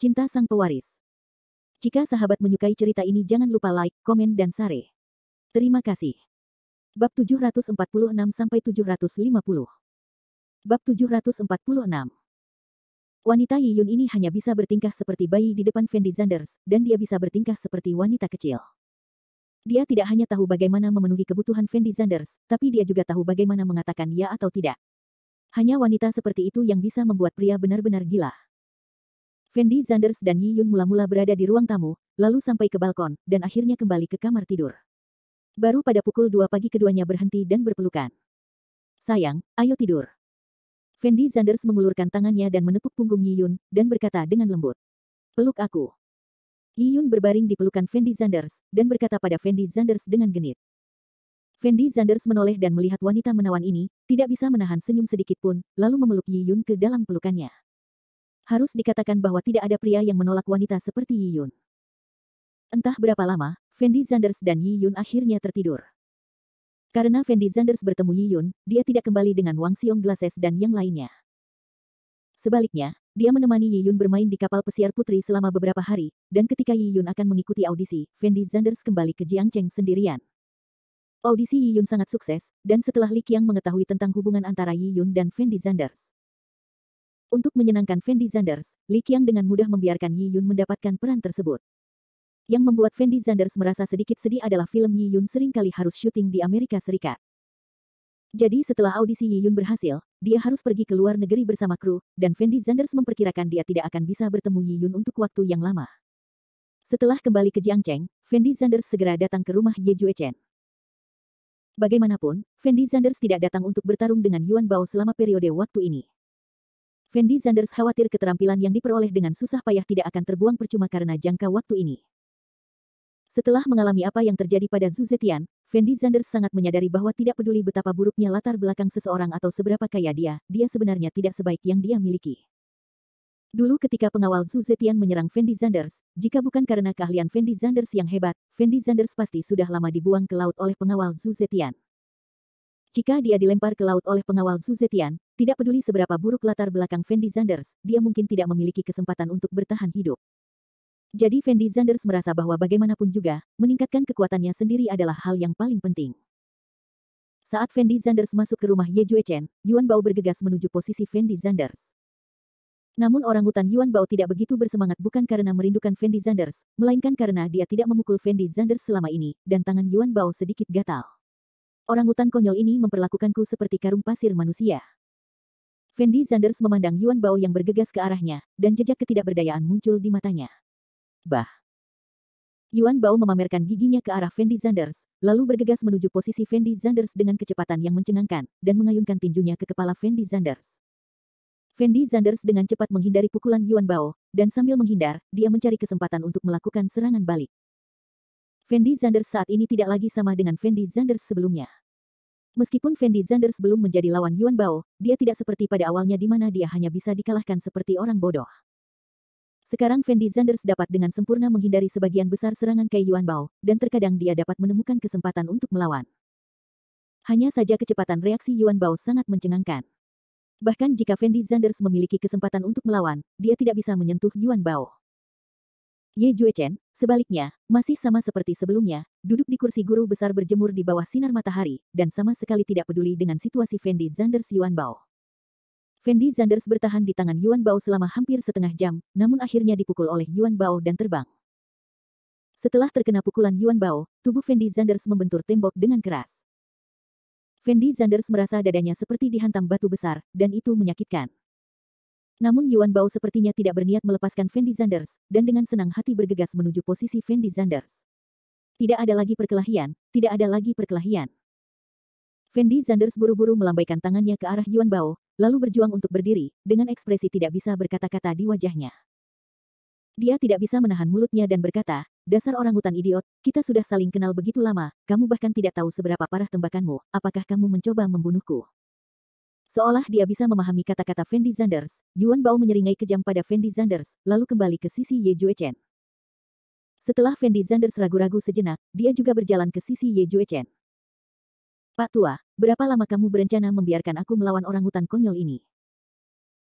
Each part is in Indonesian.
Cinta Sang Pewaris. Jika sahabat menyukai cerita ini jangan lupa like, komen dan share. Terima kasih. Bab 746-750. Bab 746. Wanita Yiyun ini hanya bisa bertingkah seperti bayi di depan Fendi Zanders, dan dia bisa bertingkah seperti wanita kecil. Dia tidak hanya tahu bagaimana memenuhi kebutuhan Fendi Zanders, tapi dia juga tahu bagaimana mengatakan ya atau tidak. Hanya wanita seperti itu yang bisa membuat pria benar-benar gila. Fendi Zanders dan Yiyun mula-mula berada di ruang tamu, lalu sampai ke balkon, dan akhirnya kembali ke kamar tidur. Baru pada pukul 2 pagi keduanya berhenti dan berpelukan. Sayang, ayo tidur. Fendi Zanders mengulurkan tangannya dan menepuk punggung Yiyun, dan berkata dengan lembut. Peluk aku. Yiyun berbaring di pelukan Fendi Zanders, dan berkata pada Fendi Zanders dengan genit. Fendi Zanders menoleh dan melihat wanita menawan ini, tidak bisa menahan senyum sedikit pun, lalu memeluk Yiyun ke dalam pelukannya. Harus dikatakan bahwa tidak ada pria yang menolak wanita seperti Yiyun. Entah berapa lama, Fendi Zanders dan Yiyun akhirnya tertidur. Karena Fendi Zanders bertemu Yiyun, dia tidak kembali dengan Wang Xiong-Glases dan yang lainnya. Sebaliknya, dia menemani Yiyun bermain di kapal pesiar putri selama beberapa hari, dan ketika Yiyun akan mengikuti audisi, Fendi Zanders kembali ke Jiangcheng sendirian. Audisi Yiyun sangat sukses, dan setelah Li Qiang mengetahui tentang hubungan antara Yiyun dan Fendi Zanders. Untuk menyenangkan Fendi Zanders, Li Qiang dengan mudah membiarkan Yiyun mendapatkan peran tersebut. Yang membuat Fendi Zanders merasa sedikit sedih adalah film Yiyun seringkali harus syuting di Amerika Serikat. Jadi setelah audisi Yiyun berhasil, dia harus pergi ke luar negeri bersama kru, dan Fendi Zanders memperkirakan dia tidak akan bisa bertemu Yiyun untuk waktu yang lama. Setelah kembali ke Jiangcheng, Fendi Zanders segera datang ke rumah Ye Juechen. Bagaimanapun, Fendi Zanders tidak datang untuk bertarung dengan Yuan Bao selama periode waktu ini. Fendi Zanders khawatir keterampilan yang diperoleh dengan susah payah tidak akan terbuang percuma karena jangka waktu ini. Setelah mengalami apa yang terjadi pada Zhu Zetian, Fendi Zanders sangat menyadari bahwa tidak peduli betapa buruknya latar belakang seseorang atau seberapa kaya dia sebenarnya tidak sebaik yang dia miliki. Dulu ketika pengawal Zhu Zetian menyerang Fendi Zanders, jika bukan karena keahlian Fendi Zanders yang hebat, Fendi Zanders pasti sudah lama dibuang ke laut oleh pengawal Zhu Zetian. Jika dia dilempar ke laut oleh pengawal Zhu Zetian, tidak peduli seberapa buruk latar belakang Fendi Zanders, dia mungkin tidak memiliki kesempatan untuk bertahan hidup. Jadi Fendi Zanders merasa bahwa bagaimanapun juga, meningkatkan kekuatannya sendiri adalah hal yang paling penting. Saat Fendi Zanders masuk ke rumah Ye Juechen, Yuan Bao bergegas menuju posisi Fendi Zanders. Namun orangutan Yuan Bao tidak begitu bersemangat bukan karena merindukan Fendi Zanders, melainkan karena dia tidak memukul Fendi Zanders selama ini, dan tangan Yuan Bao sedikit gatal. Orangutan konyol ini memperlakukanku seperti karung pasir manusia. Fendi Zanders memandang Yuan Bao yang bergegas ke arahnya, dan jejak ketidakberdayaan muncul di matanya. Bah. Yuan Bao memamerkan giginya ke arah Fendi Zanders, lalu bergegas menuju posisi Fendi Zanders dengan kecepatan yang mencengangkan, dan mengayunkan tinjunya ke kepala Fendi Zanders. Fendi Zanders dengan cepat menghindari pukulan Yuan Bao, dan sambil menghindar, dia mencari kesempatan untuk melakukan serangan balik. Fendi Zanders saat ini tidak lagi sama dengan Fendi Zanders sebelumnya. Meskipun Fendi Zanders belum menjadi lawan Yuan Bao, dia tidak seperti pada awalnya di mana dia hanya bisa dikalahkan seperti orang bodoh. Sekarang Fendi Zanders dapat dengan sempurna menghindari sebagian besar serangan Kai Yuan Bao, dan terkadang dia dapat menemukan kesempatan untuk melawan. Hanya saja kecepatan reaksi Yuan Bao sangat mencengangkan. Bahkan jika Fendi Zanders memiliki kesempatan untuk melawan, dia tidak bisa menyentuh Yuan Bao. Ye Juechen, sebaliknya, masih sama seperti sebelumnya, duduk di kursi guru besar berjemur di bawah sinar matahari, dan sama sekali tidak peduli dengan situasi Fendi Zanders Yuan Bao. Fendi Zanders bertahan di tangan Yuan Bao selama hampir setengah jam, namun akhirnya dipukul oleh Yuan Bao dan terbang. Setelah terkena pukulan Yuan Bao, tubuh Fendi Zanders membentur tembok dengan keras. Fendi Zanders merasa dadanya seperti dihantam batu besar, dan itu menyakitkan. Namun Yuan Bao sepertinya tidak berniat melepaskan Fendi Zanders, dan dengan senang hati bergegas menuju posisi Fendi Zanders. Tidak ada lagi perkelahian, tidak ada lagi perkelahian. Fendi Zanders buru-buru melambaikan tangannya ke arah Yuan Bao, lalu berjuang untuk berdiri, dengan ekspresi tidak bisa berkata-kata di wajahnya. Dia tidak bisa menahan mulutnya dan berkata, dasar orangutan idiot, kita sudah saling kenal begitu lama, kamu bahkan tidak tahu seberapa parah tembakanmu, apakah kamu mencoba membunuhku? Seolah dia bisa memahami kata-kata Fendi Zanders, Yuan Bao menyeringai kejam pada Fendi Zanders, lalu kembali ke sisi Ye Juechen. Setelah Fendi Zanders ragu-ragu sejenak, dia juga berjalan ke sisi Ye Juechen. Pak Tua, berapa lama kamu berencana membiarkan aku melawan orangutan konyol ini?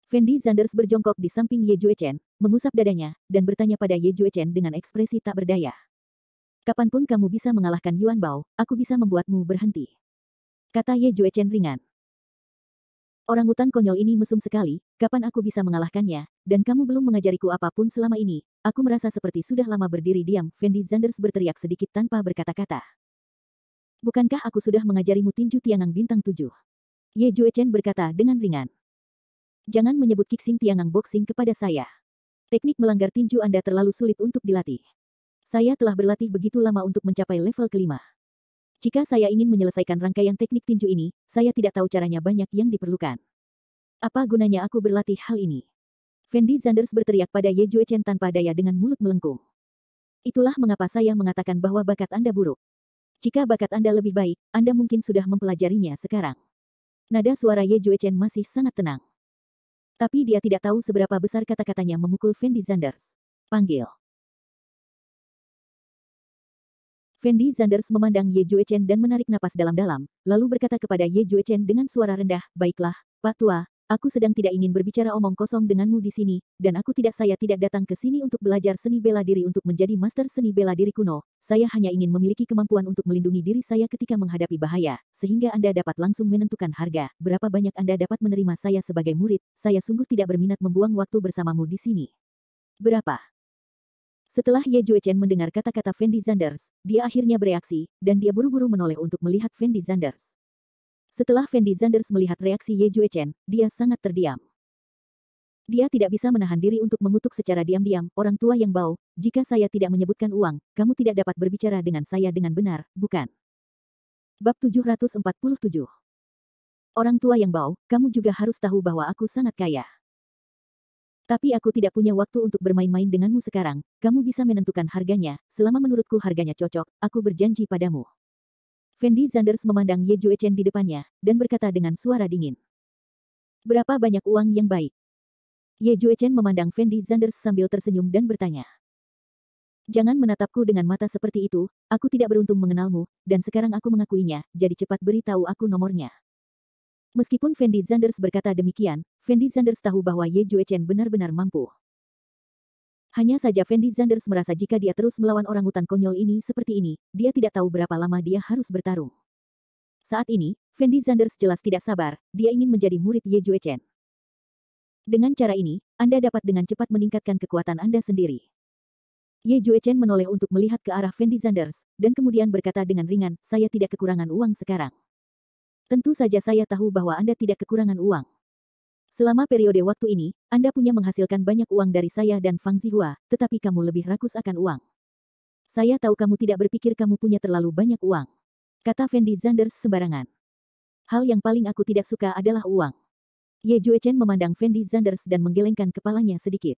Fendi Zanders berjongkok di samping Ye Juechen, mengusap dadanya, dan bertanya pada Ye Juechen dengan ekspresi tak berdaya. Kapanpun kamu bisa mengalahkan Yuan Bao, aku bisa membuatmu berhenti. Kata Ye Juechen ringan. Orangutan konyol ini mesum sekali, kapan aku bisa mengalahkannya, dan kamu belum mengajariku apapun selama ini, aku merasa seperti sudah lama berdiri diam, Fendi Zanders berteriak sedikit tanpa berkata-kata. Bukankah aku sudah mengajarimu tinju Tiangang Bintang 7? Ye Juechen berkata dengan ringan. Jangan menyebut Kixing Tiangang Boxing kepada saya. Teknik melanggar tinju Anda terlalu sulit untuk dilatih. Saya telah berlatih begitu lama untuk mencapai level kelima. Jika saya ingin menyelesaikan rangkaian teknik tinju ini, saya tidak tahu caranya banyak yang diperlukan. Apa gunanya aku berlatih hal ini? Fendi Zanders berteriak pada Ye Juechen tanpa daya dengan mulut melengkung. Itulah mengapa saya mengatakan bahwa bakat Anda buruk. Jika bakat Anda lebih baik, Anda mungkin sudah mempelajarinya sekarang. Nada suara Ye Juechen masih sangat tenang. Tapi dia tidak tahu seberapa besar kata-katanya memukul Fendi Zanders. Panggil. Fendi Zanders memandang Ye Juechen dan menarik napas dalam-dalam, lalu berkata kepada Ye Juechen dengan suara rendah, baiklah, Pak Tua, aku sedang tidak ingin berbicara omong kosong denganmu di sini, dan saya tidak datang ke sini untuk belajar seni bela diri untuk menjadi master seni bela diri kuno, saya hanya ingin memiliki kemampuan untuk melindungi diri saya ketika menghadapi bahaya, sehingga Anda dapat langsung menentukan harga, berapa banyak Anda dapat menerima saya sebagai murid, saya sungguh tidak berminat membuang waktu bersamamu di sini. Berapa? Setelah Ye Juechen mendengar kata-kata Fendi Zanders, dia akhirnya bereaksi, dan dia buru-buru menoleh untuk melihat Fendi Zanders. Setelah Fendi Zanders melihat reaksi Ye Juechen, dia sangat terdiam. Dia tidak bisa menahan diri untuk mengutuk secara diam-diam, orang tua yang bau, jika saya tidak menyebutkan uang, kamu tidak dapat berbicara dengan saya dengan benar, bukan? Bab 747. Orang tua yang bau, kamu juga harus tahu bahwa aku sangat kaya. Tapi aku tidak punya waktu untuk bermain-main denganmu sekarang, kamu bisa menentukan harganya, selama menurutku harganya cocok, aku berjanji padamu. Fendi Zanders memandang Ye Juechen di depannya, dan berkata dengan suara dingin. Berapa banyak uang yang baik? Ye Juechen memandang Fendi Zanders sambil tersenyum dan bertanya. Jangan menatapku dengan mata seperti itu, aku tidak beruntung mengenalmu, dan sekarang aku mengakuinya, jadi cepat beritahu aku nomornya. Meskipun Fendi Zanders berkata demikian, Fendi Zanders tahu bahwa Ye Juechen benar-benar mampu. Hanya saja Fendi Zanders merasa jika dia terus melawan orangutan konyol ini seperti ini, dia tidak tahu berapa lama dia harus bertarung. Saat ini, Fendi Zanders jelas tidak sabar, dia ingin menjadi murid Ye Juechen. Dengan cara ini, Anda dapat dengan cepat meningkatkan kekuatan Anda sendiri. Ye Juechen menoleh untuk melihat ke arah Fendi Zanders, dan kemudian berkata dengan ringan, saya tidak kekurangan uang sekarang. Tentu saja saya tahu bahwa Anda tidak kekurangan uang. Selama periode waktu ini, Anda punya menghasilkan banyak uang dari saya dan Fang Zihua, tetapi kamu lebih rakus akan uang. Saya tahu kamu tidak berpikir kamu punya terlalu banyak uang. Kata Fendi Zanders sembarangan. Hal yang paling aku tidak suka adalah uang. Ye Juechen memandang Fendi Zanders dan menggelengkan kepalanya sedikit.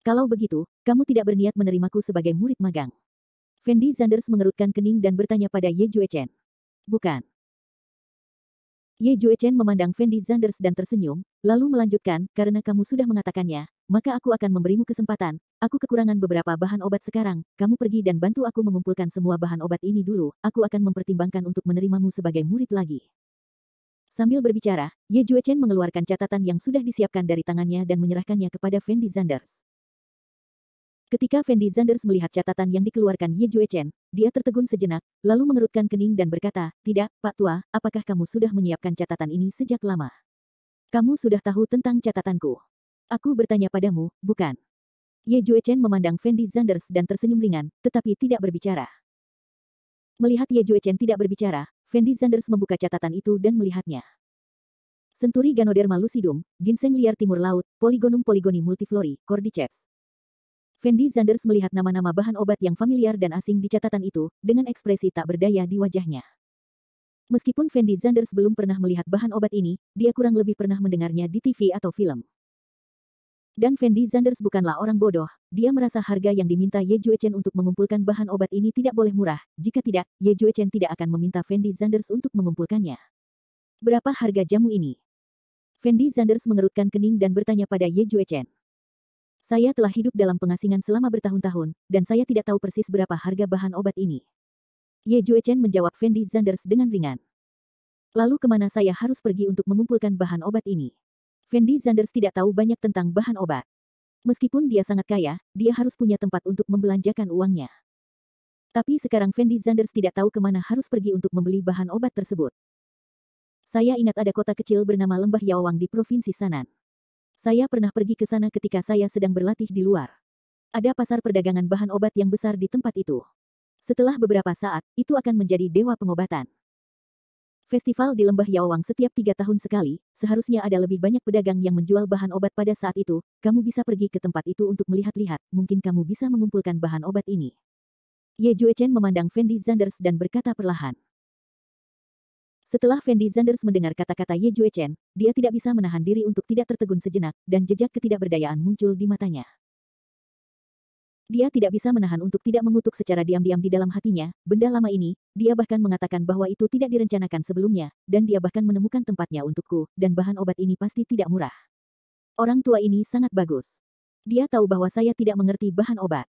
Kalau begitu, kamu tidak berniat menerimaku sebagai murid magang. Fendi Zanders mengerutkan kening dan bertanya pada Ye Juechen. Bukan. Ye Juechen memandang Fendi Zanders dan tersenyum, lalu melanjutkan, karena kamu sudah mengatakannya, maka aku akan memberimu kesempatan, aku kekurangan beberapa bahan obat sekarang, kamu pergi dan bantu aku mengumpulkan semua bahan obat ini dulu, aku akan mempertimbangkan untuk menerimamu sebagai murid lagi. Sambil berbicara, Ye Juechen mengeluarkan catatan yang sudah disiapkan dari tangannya dan menyerahkannya kepada Fendi Zanders. Ketika Fendi Zanders melihat catatan yang dikeluarkan Ye Juechen, dia tertegun sejenak, lalu mengerutkan kening dan berkata, tidak, Pak Tua, apakah kamu sudah menyiapkan catatan ini sejak lama? Kamu sudah tahu tentang catatanku. Aku bertanya padamu, bukan? Ye Juechen memandang Fendi Zanders dan tersenyum ringan, tetapi tidak berbicara. Melihat Ye Juechen tidak berbicara, Fendi Zanders membuka catatan itu dan melihatnya. Senturi Ganoderma lucidum, ginseng liar timur laut, Polygonum polygoni multiflori, Cordyceps. Fendi Zanders melihat nama-nama bahan obat yang familiar dan asing di catatan itu, dengan ekspresi tak berdaya di wajahnya. Meskipun Fendi Zanders belum pernah melihat bahan obat ini, dia kurang lebih pernah mendengarnya di TV atau film. Dan Fendi Zanders bukanlah orang bodoh, dia merasa harga yang diminta Ye Juechen untuk mengumpulkan bahan obat ini tidak boleh murah, jika tidak, Ye Juechen tidak akan meminta Fendi Zanders untuk mengumpulkannya. Berapa harga jamu ini? Fendi Zanders mengerutkan kening dan bertanya pada Ye Juechen. Saya telah hidup dalam pengasingan selama bertahun-tahun, dan saya tidak tahu persis berapa harga bahan obat ini. Ye Juechen menjawab Fendi Zanders dengan ringan. Lalu kemana saya harus pergi untuk mengumpulkan bahan obat ini? Fendi Zanders tidak tahu banyak tentang bahan obat. Meskipun dia sangat kaya, dia harus punya tempat untuk membelanjakan uangnya. Tapi sekarang Fendi Zanders tidak tahu kemana harus pergi untuk membeli bahan obat tersebut. Saya ingat ada kota kecil bernama Lembah Yawang di Provinsi Sanan. Saya pernah pergi ke sana ketika saya sedang berlatih di luar. Ada pasar perdagangan bahan obat yang besar di tempat itu. Setelah beberapa saat, itu akan menjadi dewa pengobatan. Festival di Lembah Yawang setiap 3 tahun sekali, seharusnya ada lebih banyak pedagang yang menjual bahan obat pada saat itu. Kamu bisa pergi ke tempat itu untuk melihat-lihat, mungkin kamu bisa mengumpulkan bahan obat ini. Ye Juechen memandang Fendi Zanders dan berkata perlahan. Setelah Fendi Zanders mendengar kata-kata Ye Juechen, dia tidak bisa menahan diri untuk tidak tertegun sejenak, dan jejak ketidakberdayaan muncul di matanya. Dia tidak bisa menahan untuk tidak mengutuk secara diam-diam di dalam hatinya, benda lama ini, dia bahkan mengatakan bahwa itu tidak direncanakan sebelumnya, dan dia bahkan menemukan tempatnya untukku, dan bahan obat ini pasti tidak murah. Orang tua ini sangat bagus. Dia tahu bahwa saya tidak mengerti bahan obat.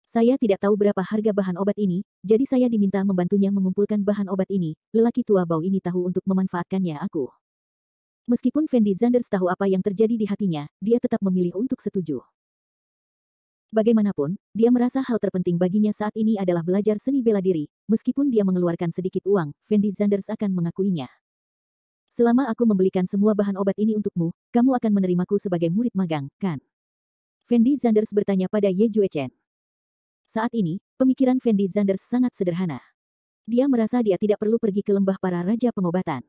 Saya tidak tahu berapa harga bahan obat ini, jadi saya diminta membantunya mengumpulkan bahan obat ini. Lelaki tua bau ini tahu untuk memanfaatkannya aku. Meskipun Fendi Zanders tahu apa yang terjadi di hatinya, dia tetap memilih untuk setuju. Bagaimanapun, dia merasa hal terpenting baginya saat ini adalah belajar seni bela diri. Meskipun dia mengeluarkan sedikit uang, Fendi Zanders akan mengakuinya. Selama aku membelikan semua bahan obat ini untukmu, kamu akan menerimaku sebagai murid magang, kan? Fendi Zanders bertanya pada Ye Juechen. Saat ini, pemikiran Fendi Zanders sangat sederhana. Dia merasa dia tidak perlu pergi ke lembah para raja pengobatan.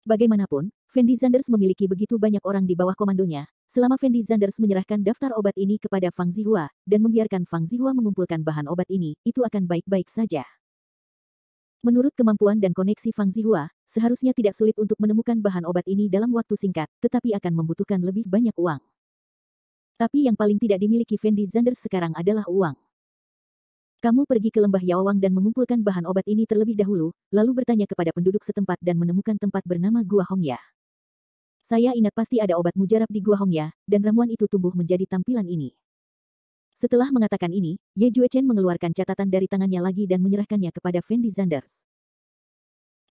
Bagaimanapun, Fendi Zanders memiliki begitu banyak orang di bawah komandonya. Selama Fendi Zanders menyerahkan daftar obat ini kepada Fang Zihua, dan membiarkan Fang Zihua mengumpulkan bahan obat ini, itu akan baik-baik saja. Menurut kemampuan dan koneksi Fang Zihua, seharusnya tidak sulit untuk menemukan bahan obat ini dalam waktu singkat, tetapi akan membutuhkan lebih banyak uang. Tapi yang paling tidak dimiliki Fendi Zanders sekarang adalah uang. Kamu pergi ke Lembah Yawang dan mengumpulkan bahan obat ini terlebih dahulu, lalu bertanya kepada penduduk setempat dan menemukan tempat bernama Gua Hongya. Saya ingat pasti ada obat mujarab di Gua Hongya, dan ramuan itu tumbuh menjadi tampilan ini. Setelah mengatakan ini, Ye Juechen mengeluarkan catatan dari tangannya lagi dan menyerahkannya kepada Fendi Zanders.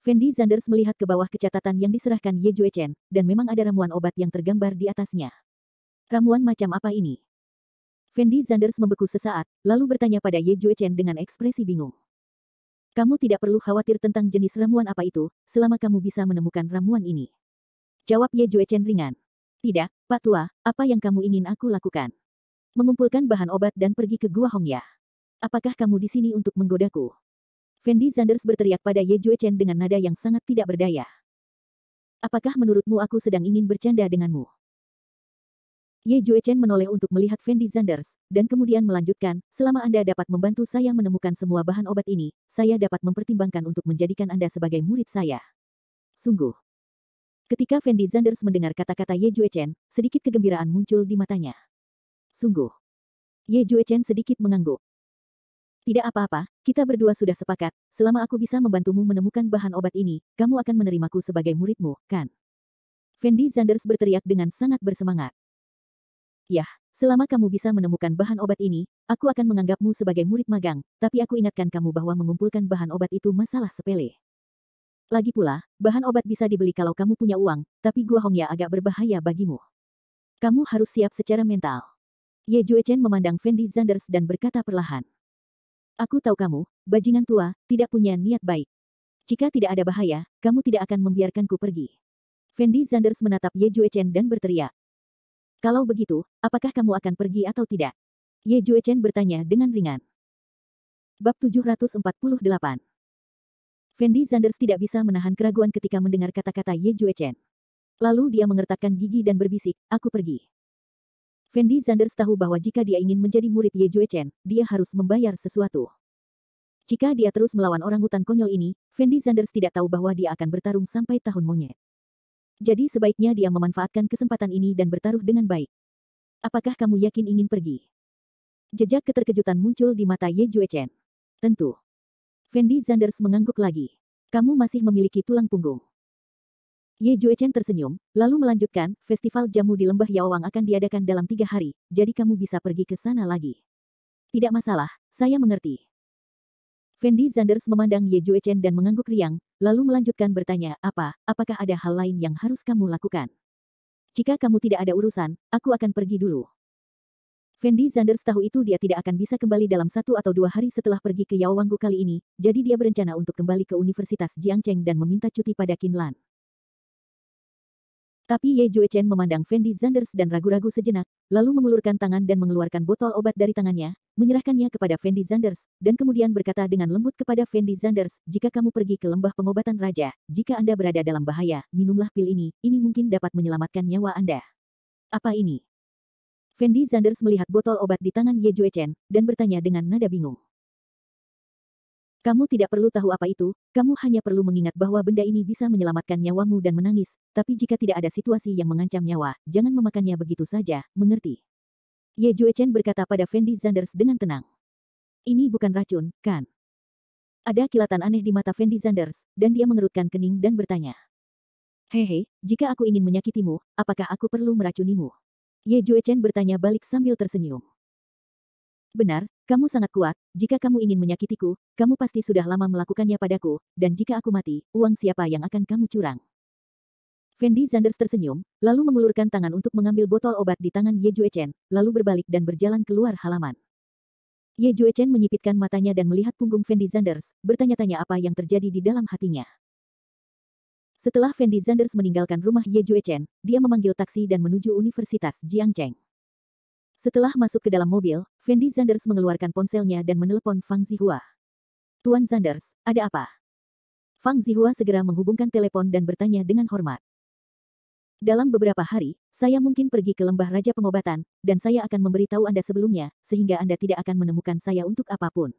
Fendi Zanders melihat ke bawah ke catatan yang diserahkan Ye Juechen, dan memang ada ramuan obat yang tergambar di atasnya. Ramuan macam apa ini? Fendi Zanders membeku sesaat, lalu bertanya pada Ye Juechen dengan ekspresi bingung. Kamu tidak perlu khawatir tentang jenis ramuan apa itu, selama kamu bisa menemukan ramuan ini. Jawab Ye Juechen ringan. Tidak, Pak Tua, apa yang kamu ingin aku lakukan? Mengumpulkan bahan obat dan pergi ke Gua Hongya. Apakah kamu di sini untuk menggodaku? Fendi Zanders berteriak pada Ye Juechen dengan nada yang sangat tidak berdaya. Apakah menurutmu aku sedang ingin bercanda denganmu? Ye Juechen menoleh untuk melihat Fendi Zanders, dan kemudian melanjutkan, selama Anda dapat membantu saya menemukan semua bahan obat ini, saya dapat mempertimbangkan untuk menjadikan Anda sebagai murid saya. Sungguh. Ketika Fendi Zanders mendengar kata-kata Ye Juechen, sedikit kegembiraan muncul di matanya. Sungguh. Ye Juechen sedikit mengangguk. Tidak apa-apa, kita berdua sudah sepakat, selama aku bisa membantumu menemukan bahan obat ini, kamu akan menerimaku sebagai muridmu, kan? Fendi Zanders berteriak dengan sangat bersemangat. Yah, selama kamu bisa menemukan bahan obat ini, aku akan menganggapmu sebagai murid magang, tapi aku ingatkan kamu bahwa mengumpulkan bahan obat itu masalah sepele. Lagi pula, bahan obat bisa dibeli kalau kamu punya uang, tapi Gua Hongya agak berbahaya bagimu. Kamu harus siap secara mental. Ye Juechen memandang Fendi Zanders dan berkata perlahan. Aku tahu kamu, bajingan tua, tidak punya niat baik. Jika tidak ada bahaya, kamu tidak akan membiarkanku pergi. Fendi Zanders menatap Ye Juechen dan berteriak. Kalau begitu, apakah kamu akan pergi atau tidak? Ye Juechen bertanya dengan ringan. Bab 748. Fendi Zanders tidak bisa menahan keraguan ketika mendengar kata-kata Ye Juechen. Lalu dia mengertakkan gigi dan berbisik, aku pergi. Fendi Zanders tahu bahwa jika dia ingin menjadi murid Ye Juechen, dia harus membayar sesuatu. Jika dia terus melawan orang hutan konyol ini, Fendi Zanders tidak tahu bahwa dia akan bertarung sampai tahun monyet. Jadi sebaiknya dia memanfaatkan kesempatan ini dan bertaruh dengan baik. Apakah kamu yakin ingin pergi? Jejak keterkejutan muncul di mata Ye Juechen. Tentu. Fendi Zanders mengangguk lagi. Kamu masih memiliki tulang punggung. Ye Juechen tersenyum, lalu melanjutkan, festival jamu di Lembah Yawang akan diadakan dalam 3 hari, jadi kamu bisa pergi ke sana lagi. Tidak masalah, saya mengerti. Fendi Zanders memandang Ye Juechen dan mengangguk riang, lalu melanjutkan bertanya, apakah ada hal lain yang harus kamu lakukan? Jika kamu tidak ada urusan, aku akan pergi dulu. Fendi Zanders tahu itu dia tidak akan bisa kembali dalam 1 atau 2 hari setelah pergi ke Yaowangu kali ini, jadi dia berencana untuk kembali ke Universitas Jiangcheng dan meminta cuti pada Qin Lan. Tapi Ye Juechen memandang Fendi Zanders dan ragu-ragu sejenak, lalu mengulurkan tangan dan mengeluarkan botol obat dari tangannya, menyerahkannya kepada Fendi Zanders, dan kemudian berkata dengan lembut kepada Fendi Zanders, jika kamu pergi ke lembah pengobatan raja, jika Anda berada dalam bahaya, minumlah pil ini mungkin dapat menyelamatkan nyawa Anda. Apa ini? Fendi Zanders melihat botol obat di tangan Ye Juechen, dan bertanya dengan nada bingung. Kamu tidak perlu tahu apa itu, kamu hanya perlu mengingat bahwa benda ini bisa menyelamatkan nyawamu dan menangis, tapi jika tidak ada situasi yang mengancam nyawa, jangan memakannya begitu saja, mengerti? Ye Juechen berkata pada Fendi Zanders dengan tenang. Ini bukan racun, kan? Ada kilatan aneh di mata Fendi Zanders, dan dia mengerutkan kening dan bertanya. Hehe, jika aku ingin menyakitimu, apakah aku perlu meracunimu? Ye Juechen bertanya balik sambil tersenyum. Benar, kamu sangat kuat, jika kamu ingin menyakitiku, kamu pasti sudah lama melakukannya padaku, dan jika aku mati, uang siapa yang akan kamu curang? Fendi Zanders tersenyum, lalu mengulurkan tangan untuk mengambil botol obat di tangan Ye Juechen, lalu berbalik dan berjalan keluar halaman. Ye Juechen menyipitkan matanya dan melihat punggung Fendi Zanders, bertanya-tanya apa yang terjadi di dalam hatinya. Setelah Fendi Zanders meninggalkan rumah Ye Juechen, dia memanggil taksi dan menuju Universitas Jiangcheng. Setelah masuk ke dalam mobil, Fendi Zanders mengeluarkan ponselnya dan menelepon Fang Zihua. Tuan Zanders, ada apa? Fang Zihua segera menghubungkan telepon dan bertanya dengan hormat. Dalam beberapa hari, saya mungkin pergi ke lembah Raja Pengobatan, dan saya akan memberitahu Anda sebelumnya, sehingga Anda tidak akan menemukan saya untuk apapun.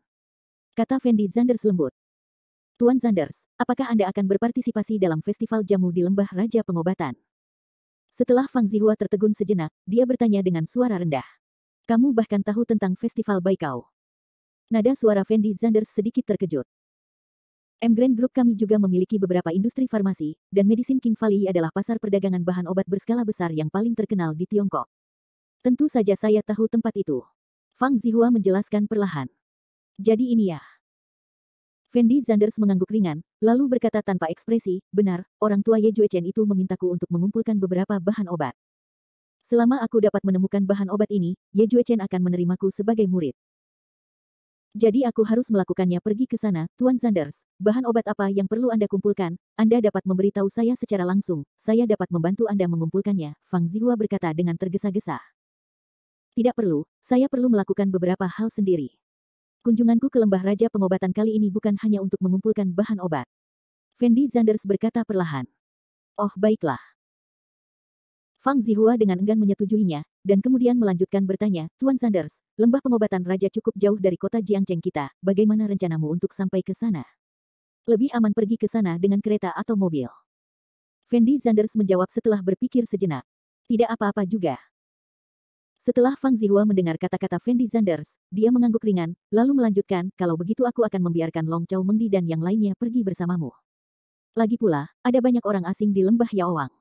Kata Fendi Zanders lembut. Tuan Zanders, apakah Anda akan berpartisipasi dalam festival jamu di lembah Raja Pengobatan? Setelah Fang Zihua tertegun sejenak, dia bertanya dengan suara rendah. Kamu bahkan tahu tentang festival Baikao. Nada suara Fendi Zanders sedikit terkejut. Grand Group kami juga memiliki beberapa industri farmasi, dan Medicine King Valley adalah pasar perdagangan bahan obat berskala besar yang paling terkenal di Tiongkok. Tentu saja saya tahu tempat itu. Fang Zihua menjelaskan perlahan. Jadi ini ya. Fendi Zanders mengangguk ringan, lalu berkata tanpa ekspresi, benar, orang tua Ye Juechen itu memintaku untuk mengumpulkan beberapa bahan obat. Selama aku dapat menemukan bahan obat ini, Ye Juechen akan menerimaku sebagai murid. Jadi aku harus melakukannya pergi ke sana, Tuan Zanders. Bahan obat apa yang perlu Anda kumpulkan? Anda dapat memberitahu saya secara langsung, saya dapat membantu Anda mengumpulkannya, Fang Zihua berkata dengan tergesa-gesa. Tidak perlu, saya perlu melakukan beberapa hal sendiri. Kunjunganku ke lembah Raja Pengobatan kali ini bukan hanya untuk mengumpulkan bahan obat. Fendi Zanders berkata perlahan. Oh baiklah. Fang Zihua dengan enggan menyetujuinya, dan kemudian melanjutkan bertanya, Tuan Zanders, lembah pengobatan raja cukup jauh dari kota Jiangcheng kita, bagaimana rencanamu untuk sampai ke sana? Lebih aman pergi ke sana dengan kereta atau mobil. Fendi Zanders menjawab setelah berpikir sejenak. Tidak apa-apa juga. Setelah Fang Zihua mendengar kata-kata Fendi Zanders, dia mengangguk ringan, lalu melanjutkan, kalau begitu aku akan membiarkan Long Chao Mengdi dan yang lainnya pergi bersamamu. Lagi pula, ada banyak orang asing di lembah Yaowang.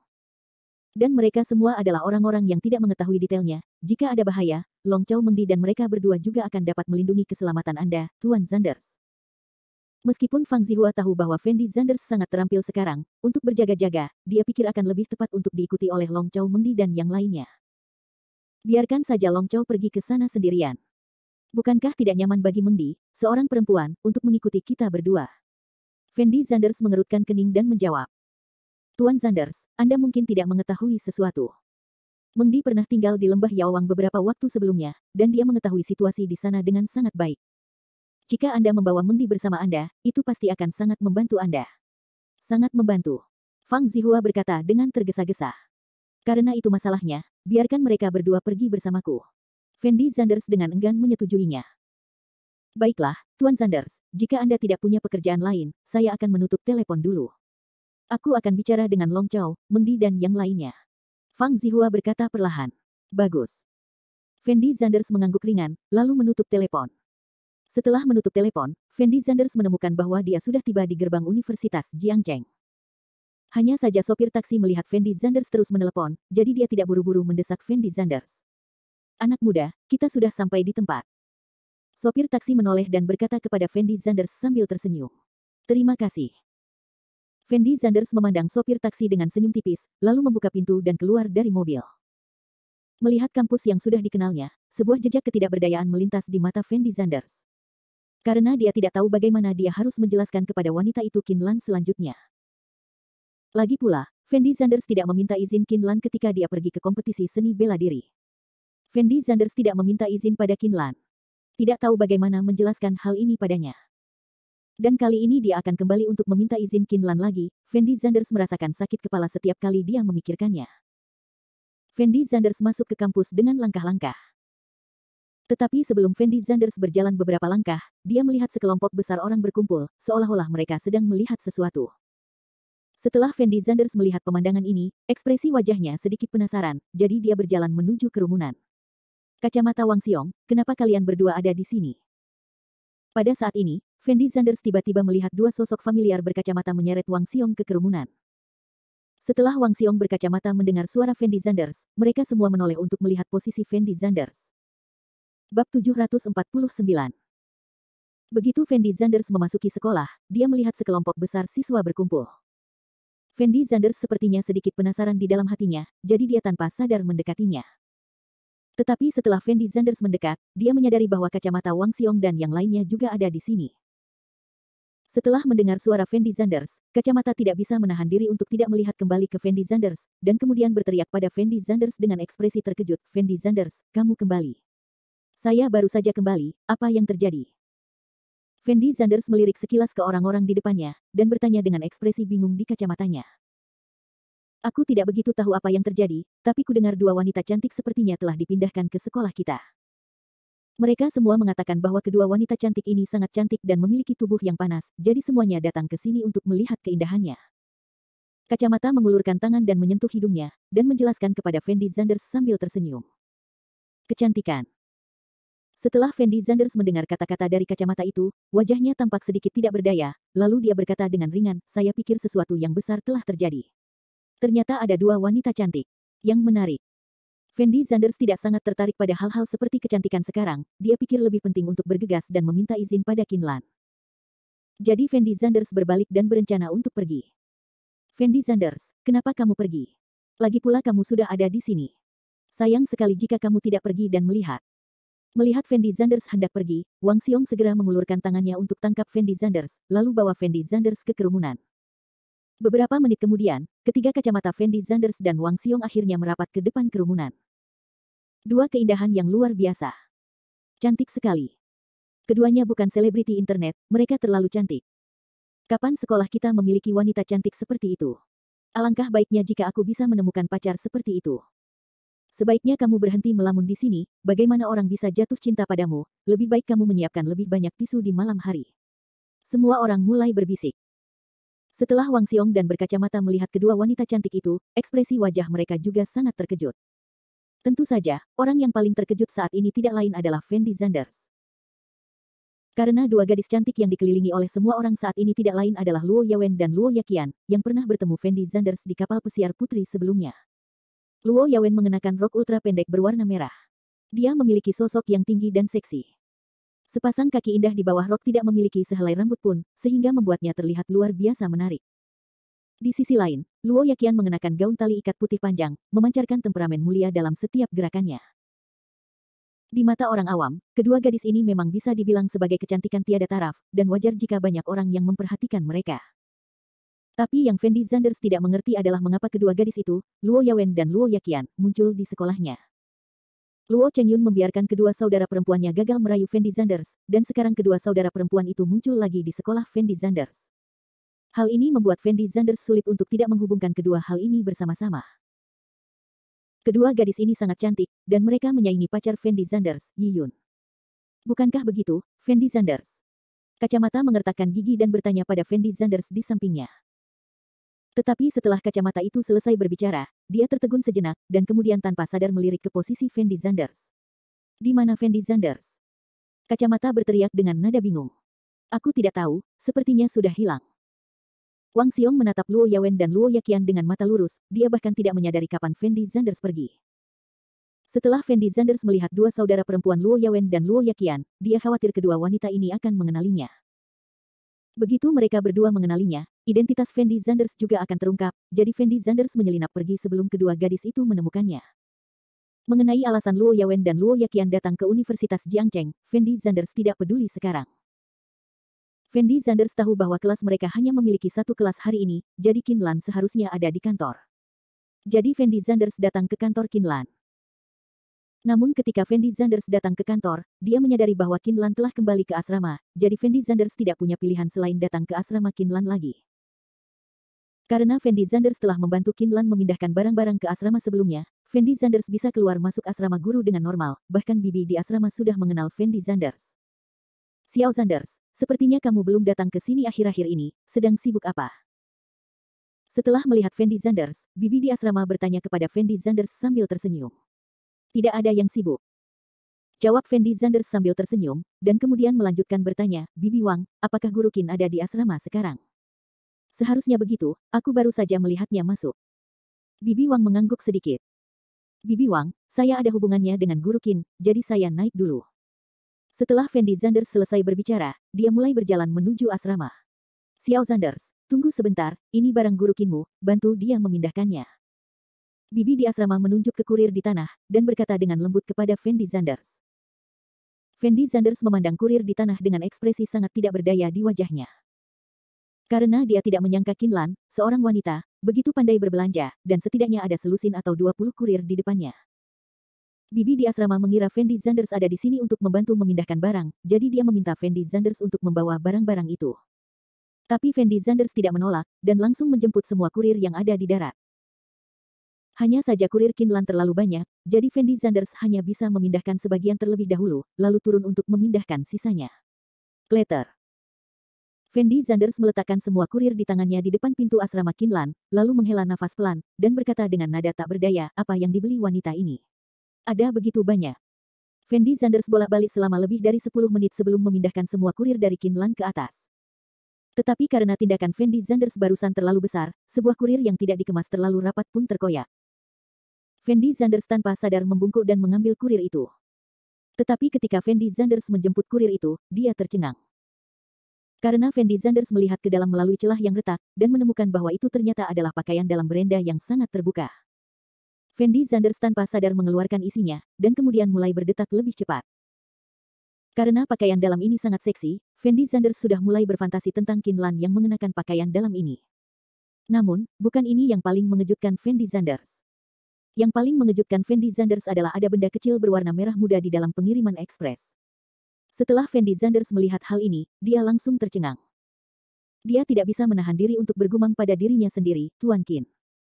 Dan mereka semua adalah orang-orang yang tidak mengetahui detailnya. Jika ada bahaya, Long Chao Mengdi dan mereka berdua juga akan dapat melindungi keselamatan Anda, Tuan Zanders. Meskipun Fang Zihua tahu bahwa Fendi Zanders sangat terampil sekarang, untuk berjaga-jaga, dia pikir akan lebih tepat untuk diikuti oleh Long Chao Mengdi dan yang lainnya. Biarkan saja Long Chao pergi ke sana sendirian. Bukankah tidak nyaman bagi Mengdi, seorang perempuan, untuk mengikuti kita berdua? Fendi Zanders mengerutkan kening dan menjawab. Tuan Zanders, Anda mungkin tidak mengetahui sesuatu. Mengdi pernah tinggal di lembah Yaowang beberapa waktu sebelumnya, dan dia mengetahui situasi di sana dengan sangat baik. Jika Anda membawa Mengdi bersama Anda, itu pasti akan sangat membantu Anda. Sangat membantu. Fang Zihua berkata dengan tergesa-gesa. Karena itu masalahnya, biarkan mereka berdua pergi bersamaku. Fendi Zanders dengan enggan menyetujuinya. Baiklah, Tuan Zanders, jika Anda tidak punya pekerjaan lain, saya akan menutup telepon dulu. Aku akan bicara dengan Long Chao, Mengdi dan yang lainnya. Fang Zihua berkata perlahan. Bagus. Fendi Zanders mengangguk ringan, lalu menutup telepon. Setelah menutup telepon, Fendi Zanders menemukan bahwa dia sudah tiba di gerbang Universitas Jiangcheng. Hanya saja sopir taksi melihat Fendi Zanders terus menelepon, jadi dia tidak buru-buru mendesak Fendi Zanders. Anak muda, kita sudah sampai di tempat. Sopir taksi menoleh dan berkata kepada Fendi Zanders sambil tersenyum. Terima kasih. Fendi Zanders memandang sopir taksi dengan senyum tipis, lalu membuka pintu dan keluar dari mobil. Melihat kampus yang sudah dikenalnya, sebuah jejak ketidakberdayaan melintas di mata Fendi Zanders. Karena dia tidak tahu bagaimana dia harus menjelaskan kepada wanita itu Qin Lan selanjutnya. Lagi pula, Fendi Zanders tidak meminta izin Qin Lan ketika dia pergi ke kompetisi seni bela diri. Fendi Zanders tidak meminta izin pada Qin Lan. Tidak tahu bagaimana menjelaskan hal ini padanya. Dan kali ini dia akan kembali untuk meminta izin Qin Lan lagi. Fendi Zanders merasakan sakit kepala setiap kali dia memikirkannya. Fendi Zanders masuk ke kampus dengan langkah-langkah. Tetapi sebelum Fendi Zanders berjalan beberapa langkah, dia melihat sekelompok besar orang berkumpul, seolah-olah mereka sedang melihat sesuatu. Setelah Fendi Zanders melihat pemandangan ini, ekspresi wajahnya sedikit penasaran, jadi dia berjalan menuju kerumunan. Kacamata Wang Xiong, kenapa kalian berdua ada di sini? Pada saat ini, Fendi Zanders tiba-tiba melihat dua sosok familiar berkacamata menyeret Wang Xiong ke kerumunan. Setelah Wang Xiong berkacamata mendengar suara Fendi Zanders, mereka semua menoleh untuk melihat posisi Fendi Zanders. Bab 749. Begitu Fendi Zanders memasuki sekolah, dia melihat sekelompok besar siswa berkumpul. Fendi Zanders sepertinya sedikit penasaran di dalam hatinya, jadi dia tanpa sadar mendekatinya. Tetapi setelah Fendi Zanders mendekat, dia menyadari bahwa kacamata Wang Xiong dan yang lainnya juga ada di sini. Setelah mendengar suara Fendi Zanders, kacamata tidak bisa menahan diri untuk tidak melihat kembali ke Fendi Zanders, dan kemudian berteriak pada Fendi Zanders dengan ekspresi terkejut, "Fendi Zanders, kamu kembali. Saya baru saja kembali, apa yang terjadi?" Fendi Zanders melirik sekilas ke orang-orang di depannya, dan bertanya dengan ekspresi bingung di kacamatanya. "Aku tidak begitu tahu apa yang terjadi, tapi kudengar dua wanita cantik sepertinya telah dipindahkan ke sekolah kita. Mereka semua mengatakan bahwa kedua wanita cantik ini sangat cantik dan memiliki tubuh yang panas, jadi semuanya datang ke sini untuk melihat keindahannya." Kacamata mengulurkan tangan dan menyentuh hidungnya, dan menjelaskan kepada Fendi Zanders sambil tersenyum. "Kecantikan." Setelah Fendi Zanders mendengar kata-kata dari kacamata itu, wajahnya tampak sedikit tidak berdaya, lalu dia berkata dengan ringan, "Saya pikir sesuatu yang besar telah terjadi. Ternyata ada dua wanita cantik. Yang menarik." Fendi Zanders tidak sangat tertarik pada hal-hal seperti kecantikan sekarang, dia pikir lebih penting untuk bergegas dan meminta izin pada Qin Lan. Jadi Fendi Zanders berbalik dan berencana untuk pergi. "Fendi Zanders, kenapa kamu pergi? Lagi pula kamu sudah ada di sini. Sayang sekali jika kamu tidak pergi dan melihat." Melihat Fendi Zanders hendak pergi, Wang Xiong segera mengulurkan tangannya untuk tangkap Fendi Zanders, lalu bawa Fendi Zanders ke kerumunan. Beberapa menit kemudian, ketiga kacamata Fendi Zanders dan Wang Xiong akhirnya merapat ke depan kerumunan. Dua keindahan yang luar biasa. Cantik sekali. Keduanya bukan selebriti internet, mereka terlalu cantik. Kapan sekolah kita memiliki wanita cantik seperti itu? Alangkah baiknya jika aku bisa menemukan pacar seperti itu. Sebaiknya kamu berhenti melamun di sini, bagaimana orang bisa jatuh cinta padamu, lebih baik kamu menyiapkan lebih banyak tisu di malam hari. Semua orang mulai berbisik. Setelah Wang Xiong dan berkacamata melihat kedua wanita cantik itu, ekspresi wajah mereka juga sangat terkejut. Tentu saja, orang yang paling terkejut saat ini tidak lain adalah Fendi Zanders. Karena dua gadis cantik yang dikelilingi oleh semua orang saat ini tidak lain adalah Luo Yawen dan Luo Yaqian, yang pernah bertemu Fendi Zanders di kapal pesiar putri sebelumnya. Luo Yawen mengenakan rok ultra pendek berwarna merah. Dia memiliki sosok yang tinggi dan seksi. Sepasang kaki indah di bawah rok tidak memiliki sehelai rambut pun, sehingga membuatnya terlihat luar biasa menarik. Di sisi lain, Luo Yaqian mengenakan gaun tali ikat putih panjang, memancarkan temperamen mulia dalam setiap gerakannya. Di mata orang awam, kedua gadis ini memang bisa dibilang sebagai kecantikan tiada taraf, dan wajar jika banyak orang yang memperhatikan mereka. Tapi yang Fendi Zanders tidak mengerti adalah mengapa kedua gadis itu, Luo Yawen dan Luo Yaqian, muncul di sekolahnya. Luo Chengyun membiarkan kedua saudara perempuannya gagal merayu Fendi Zanders, dan sekarang kedua saudara perempuan itu muncul lagi di sekolah Fendi Zanders. Hal ini membuat Fendi Zanders sulit untuk tidak menghubungkan kedua hal ini bersama-sama. Kedua gadis ini sangat cantik, dan mereka menyaingi pacar Fendi Zanders, Yi Yun. "Bukankah begitu, Fendi Zanders?" Kacamata mengertakkan gigi dan bertanya pada Fendi Zanders di sampingnya. Tetapi setelah kacamata itu selesai berbicara, dia tertegun sejenak, dan kemudian tanpa sadar melirik ke posisi Fendi Zanders. "Di mana Fendi Zanders?" Kacamata berteriak dengan nada bingung. "Aku tidak tahu, sepertinya sudah hilang." Wang Xiong menatap Luo Yawen dan Luo Yaqian dengan mata lurus, dia bahkan tidak menyadari kapan Fendi Zanders pergi. Setelah Fendi Zanders melihat dua saudara perempuan Luo Yawen dan Luo Yaqian, dia khawatir kedua wanita ini akan mengenalinya. Begitu mereka berdua mengenalinya, identitas Fendi Zanders juga akan terungkap, jadi Fendi Zanders menyelinap pergi sebelum kedua gadis itu menemukannya. Mengenai alasan Luo Yawen dan Luo Yaqian datang ke Universitas Jiangcheng, Fendi Zanders tidak peduli sekarang. Fendi Zanders tahu bahwa kelas mereka hanya memiliki satu kelas hari ini, jadi Qin Lan seharusnya ada di kantor. Jadi Fendi Zanders datang ke kantor Qin Lan. Namun ketika Fendi Zanders datang ke kantor, dia menyadari bahwa Qin Lan telah kembali ke asrama, jadi Fendi Zanders tidak punya pilihan selain datang ke asrama Qin Lan lagi. Karena Fendi Zanders telah membantu Qin Lan memindahkan barang-barang ke asrama sebelumnya, Fendi Zanders bisa keluar masuk asrama guru dengan normal, bahkan bibi di asrama sudah mengenal Fendi Zanders. Xiao Zanders, sepertinya kamu belum datang ke sini akhir-akhir ini, sedang sibuk apa? Setelah melihat Fendi Zanders, bibi di asrama bertanya kepada Fendi Zanders sambil tersenyum. Tidak ada yang sibuk. Jawab Fendi Zanders sambil tersenyum, dan kemudian melanjutkan bertanya, Bibi Wang, apakah Guru Qin ada di asrama sekarang? Seharusnya begitu, aku baru saja melihatnya masuk. Bibi Wang mengangguk sedikit. Bibi Wang, saya ada hubungannya dengan Guru Qin, jadi saya naik dulu. Setelah Fendi Zanders selesai berbicara, dia mulai berjalan menuju asrama. Xiao Zanders, tunggu sebentar, ini barang Guru Qinmu, bantu dia memindahkannya. Bibi di asrama menunjuk ke kurir di tanah, dan berkata dengan lembut kepada Fendi Zanders. Fendi Zanders memandang kurir di tanah dengan ekspresi sangat tidak berdaya di wajahnya. Karena dia tidak menyangka Qin Lan, seorang wanita, begitu pandai berbelanja, dan setidaknya ada selusin atau 20 kurir di depannya. Bibi di asrama mengira Fendi Zanders ada di sini untuk membantu memindahkan barang, jadi dia meminta Fendi Zanders untuk membawa barang-barang itu. Tapi Fendi Zanders tidak menolak, dan langsung menjemput semua kurir yang ada di darat. Hanya saja kurir Qin Lan terlalu banyak, jadi Fendi Zanders hanya bisa memindahkan sebagian terlebih dahulu, lalu turun untuk memindahkan sisanya. Kleter. Fendi Zanders meletakkan semua kurir di tangannya di depan pintu asrama Qin Lan, lalu menghela nafas pelan, dan berkata dengan nada tak berdaya, apa yang dibeli wanita ini? Ada begitu banyak. Fendi Zanders bolak-balik selama lebih dari 10 menit sebelum memindahkan semua kurir dari Qin Lan ke atas. Tetapi karena tindakan Fendi Zanders barusan terlalu besar, sebuah kurir yang tidak dikemas terlalu rapat pun terkoyak. Fendi Zanders tanpa sadar membungkuk dan mengambil kurir itu. Tetapi ketika Fendi Zanders menjemput kurir itu, dia tercengang. Karena Fendi Zanders melihat ke dalam melalui celah yang retak, dan menemukan bahwa itu ternyata adalah pakaian dalam berenda yang sangat terbuka. Fendi Zanders tanpa sadar mengeluarkan isinya, dan kemudian mulai berdetak lebih cepat. Karena pakaian dalam ini sangat seksi, Fendi Zanders sudah mulai berfantasi tentang Qin Lan yang mengenakan pakaian dalam ini. Namun, bukan ini yang paling mengejutkan Fendi Zanders. Yang paling mengejutkan Fendi Zanders adalah ada benda kecil berwarna merah muda di dalam pengiriman ekspres. Setelah Fendi Zanders melihat hal ini, dia langsung tercengang. Dia tidak bisa menahan diri untuk bergumam pada dirinya sendiri, Tuan Qin.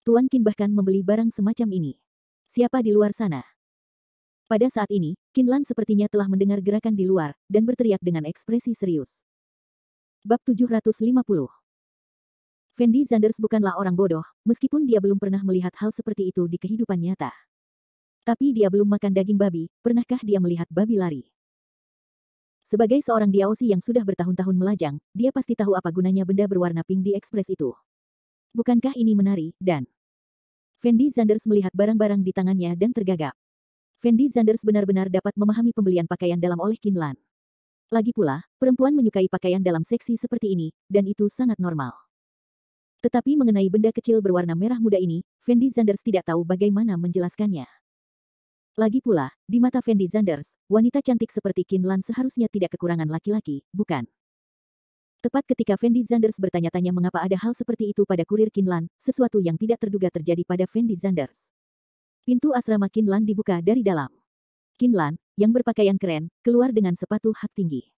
Tuan Qin bahkan membeli barang semacam ini. Siapa di luar sana? Pada saat ini, Qin Lan sepertinya telah mendengar gerakan di luar, dan berteriak dengan ekspresi serius. Bab 750. Fendi Zanders bukanlah orang bodoh, meskipun dia belum pernah melihat hal seperti itu di kehidupan nyata. Tapi dia belum makan daging babi, pernahkah dia melihat babi lari? Sebagai seorang Diaosi yang sudah bertahun-tahun melajang, dia pasti tahu apa gunanya benda berwarna pink di ekspres itu. Bukankah ini menari, dan... Fendi Zanders melihat barang-barang di tangannya dan tergagap. Fendi Zanders benar-benar dapat memahami pembelian pakaian dalam oleh Qin Lan. Lagi pula, perempuan menyukai pakaian dalam seksi seperti ini, dan itu sangat normal. Tetapi mengenai benda kecil berwarna merah muda ini, Fendi Zanders tidak tahu bagaimana menjelaskannya. Lagi pula, di mata Fendi Zanders, wanita cantik seperti Qin Lan seharusnya tidak kekurangan laki-laki, bukan? Tepat ketika Fendi Zanders bertanya-tanya mengapa ada hal seperti itu pada kurir Qin Lan, sesuatu yang tidak terduga terjadi pada Fendi Zanders. Pintu asrama Qin Lan dibuka dari dalam. Qin Lan, yang berpakaian keren, keluar dengan sepatu hak tinggi.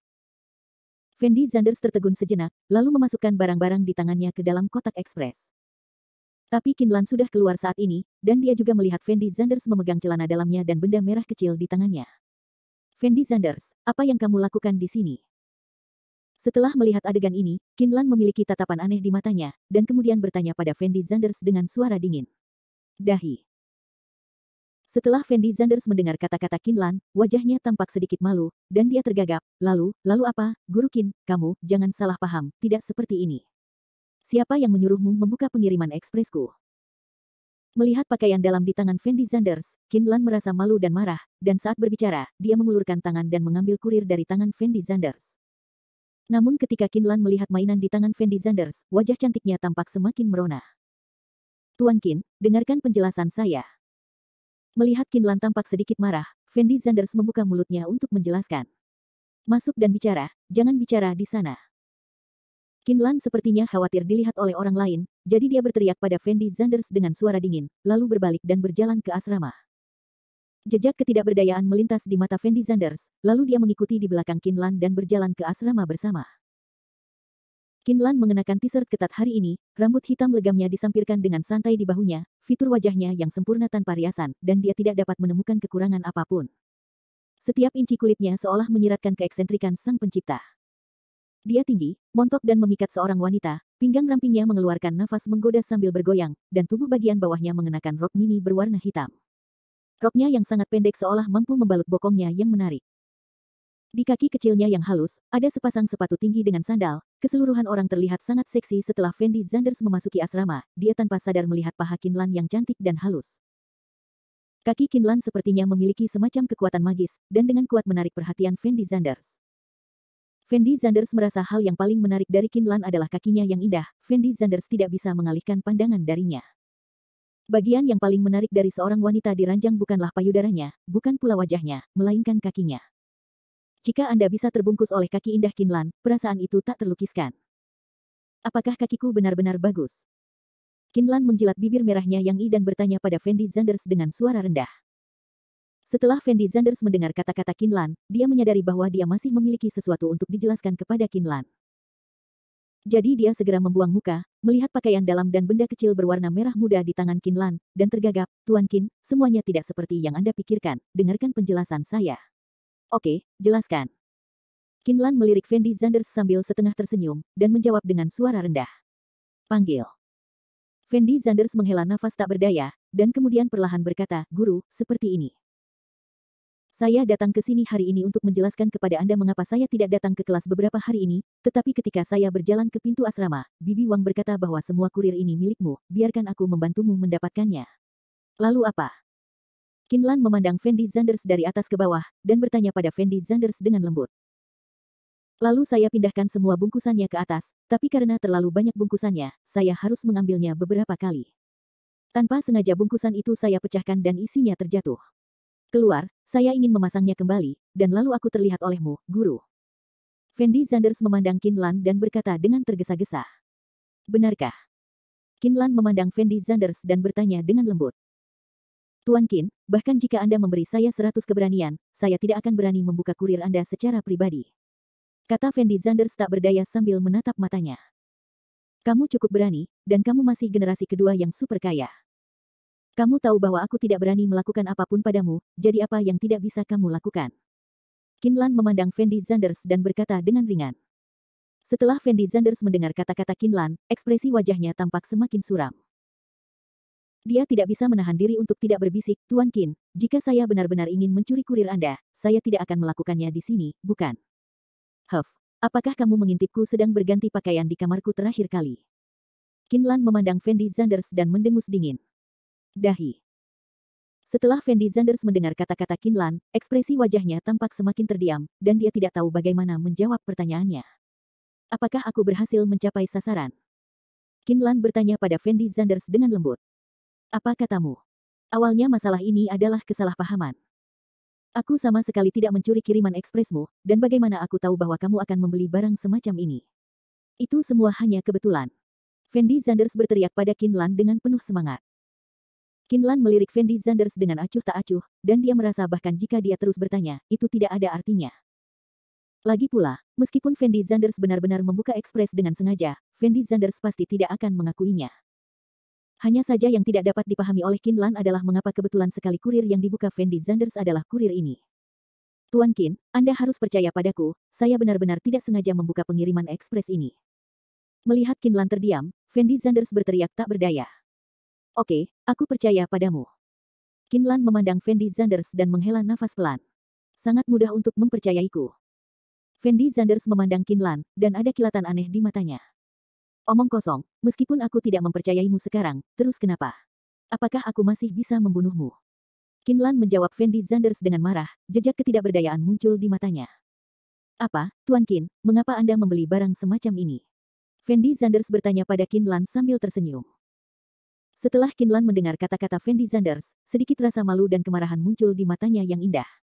Fendi Zanders tertegun sejenak, lalu memasukkan barang-barang di tangannya ke dalam kotak ekspres. Tapi Qin Lan sudah keluar saat ini, dan dia juga melihat Fendi Zanders memegang celana dalamnya dan benda merah kecil di tangannya. Fendi Zanders, apa yang kamu lakukan di sini? Setelah melihat adegan ini, Qin Lan memiliki tatapan aneh di matanya, dan kemudian bertanya pada Fendi Zanders dengan suara dingin. Dahi. Setelah Fendi Zanders mendengar kata-kata Qin Lan, wajahnya tampak sedikit malu, dan dia tergagap. Lalu apa, Guru Qin, kamu, jangan salah paham, tidak seperti ini. Siapa yang menyuruhmu membuka pengiriman ekspresku? Melihat pakaian dalam di tangan Fendi Zanders, Qin Lan merasa malu dan marah, dan saat berbicara, dia mengulurkan tangan dan mengambil kurir dari tangan Fendi Zanders. Namun ketika Kinlan melihat mainan di tangan Fendi Zanders, wajah cantiknya tampak semakin merona. Tuan Qin, dengarkan penjelasan saya. Melihat Kinlan tampak sedikit marah, Fendi Zanders membuka mulutnya untuk menjelaskan. Masuk dan bicara, jangan bicara di sana. Kinlan sepertinya khawatir dilihat oleh orang lain, jadi dia berteriak pada Fendi Zanders dengan suara dingin, lalu berbalik dan berjalan ke asrama. Jejak ketidakberdayaan melintas di mata Fendi Zanders, lalu dia mengikuti di belakang Kinlan dan berjalan ke asrama bersama. Kinlan mengenakan t-shirt ketat hari ini, rambut hitam legamnya disampirkan dengan santai di bahunya, fitur wajahnya yang sempurna tanpa riasan, dan dia tidak dapat menemukan kekurangan apapun. Setiap inci kulitnya seolah menyiratkan keeksentrikan sang pencipta. Dia tinggi, montok dan memikat seorang wanita, pinggang rampingnya mengeluarkan nafas menggoda sambil bergoyang, dan tubuh bagian bawahnya mengenakan rok mini berwarna hitam. Roknya yang sangat pendek seolah mampu membalut bokongnya yang menarik. Di kaki kecilnya yang halus, ada sepasang sepatu tinggi dengan sandal. Keseluruhan orang terlihat sangat seksi setelah Fendi Zanders memasuki asrama. Dia tanpa sadar melihat paha Kinlan yang cantik dan halus. Kaki Kinlan sepertinya memiliki semacam kekuatan magis, dan dengan kuat menarik perhatian Fendi Zanders. Fendi Zanders merasa hal yang paling menarik dari Kinlan adalah kakinya yang indah. Fendi Zanders tidak bisa mengalihkan pandangan darinya. Bagian yang paling menarik dari seorang wanita di ranjang bukanlah payudaranya, bukan pula wajahnya, melainkan kakinya. Jika Anda bisa terbungkus oleh kaki indah Kinlan, perasaan itu tak terlukiskan. Apakah kakiku benar-benar bagus? Kinlan menjilat bibir merahnya yang dan bertanya pada Fendi Zanders dengan suara rendah. Setelah Fendi Zanders mendengar kata-kata Kinlan, dia menyadari bahwa dia masih memiliki sesuatu untuk dijelaskan kepada Kinlan. Jadi dia segera membuang muka, melihat pakaian dalam dan benda kecil berwarna merah muda di tangan Kinlan, dan tergagap, Tuan Qin, semuanya tidak seperti yang Anda pikirkan, dengarkan penjelasan saya. Oke, jelaskan. Kinlan melirik Fendi Zanders sambil setengah tersenyum, dan menjawab dengan suara rendah. Panggil. Fendi Zanders menghela nafas tak berdaya, dan kemudian perlahan berkata, Guru, seperti ini. Saya datang ke sini hari ini untuk menjelaskan kepada Anda mengapa saya tidak datang ke kelas beberapa hari ini, tetapi ketika saya berjalan ke pintu asrama, Bibi Wang berkata bahwa semua kurir ini milikmu, biarkan aku membantumu mendapatkannya. Lalu apa? Kinlan memandang Fendi Zanders dari atas ke bawah, dan bertanya pada Fendi Zanders dengan lembut. Lalu saya pindahkan semua bungkusannya ke atas, tapi karena terlalu banyak bungkusannya, saya harus mengambilnya beberapa kali. Tanpa sengaja bungkusan itu saya pecahkan dan isinya terjatuh. Keluar, saya ingin memasangnya kembali, dan lalu aku terlihat olehmu, Guru. Fendi Zanders memandang Kinlan dan berkata dengan tergesa-gesa. Benarkah? Kinlan memandang Fendi Zanders dan bertanya dengan lembut. Tuan Qin, bahkan jika Anda memberi saya 100 keberanian, saya tidak akan berani membuka kurir Anda secara pribadi. Kata Fendi Zanders tak berdaya sambil menatap matanya. Kamu cukup berani, dan kamu masih generasi kedua yang super kaya. Kamu tahu bahwa aku tidak berani melakukan apapun padamu, jadi apa yang tidak bisa kamu lakukan? Kinlan memandang Fendi Zanders dan berkata dengan ringan. Setelah Fendi Zanders mendengar kata-kata Kinlan, ekspresi wajahnya tampak semakin suram. Dia tidak bisa menahan diri untuk tidak berbisik, Tuan Qin, jika saya benar-benar ingin mencuri kurir Anda, saya tidak akan melakukannya di sini, bukan? Huff, apakah kamu mengintipku sedang berganti pakaian di kamarku terakhir kali? Kinlan memandang Fendi Zanders dan mendengus dingin. Dahi. Setelah Fendi Zanders mendengar kata-kata Kinlan, ekspresi wajahnya tampak semakin terdiam, dan dia tidak tahu bagaimana menjawab pertanyaannya. Apakah aku berhasil mencapai sasaran? Kinlan bertanya pada Fendi Zanders dengan lembut. Apa katamu? Awalnya masalah ini adalah kesalahpahaman. Aku sama sekali tidak mencuri kiriman ekspresmu, dan bagaimana aku tahu bahwa kamu akan membeli barang semacam ini? Itu semua hanya kebetulan. Fendi Zanders berteriak pada Kinlan dengan penuh semangat. Kinlan melirik Fendi Zanders dengan acuh tak acuh, dan dia merasa bahkan jika dia terus bertanya, itu tidak ada artinya. Lagi pula, meskipun Fendi Zanders benar-benar membuka ekspres dengan sengaja, Fendi Zanders pasti tidak akan mengakuinya. Hanya saja yang tidak dapat dipahami oleh Kinlan adalah mengapa kebetulan sekali kurir yang dibuka Fendi Zanders adalah kurir ini. Tuan Qin, Anda harus percaya padaku, saya benar-benar tidak sengaja membuka pengiriman ekspres ini. Melihat Kinlan terdiam, Fendi Zanders berteriak tak berdaya. Oke, aku percaya padamu. Kinlan memandang Fendi Zanders dan menghela nafas pelan. Sangat mudah untuk mempercayaiku. Fendi Zanders memandang Kinlan, dan ada kilatan aneh di matanya. Omong kosong, meskipun aku tidak mempercayaimu sekarang, terus kenapa? Apakah aku masih bisa membunuhmu? Kinlan menjawab Fendi Zanders dengan marah, jejak ketidakberdayaan muncul di matanya. Apa, Tuan Qin, mengapa Anda membeli barang semacam ini? Fendi Zanders bertanya pada Qin Lan sambil tersenyum. Setelah Qin Lan mendengar kata-kata Fendi Zanders, sedikit rasa malu dan kemarahan muncul di matanya yang indah.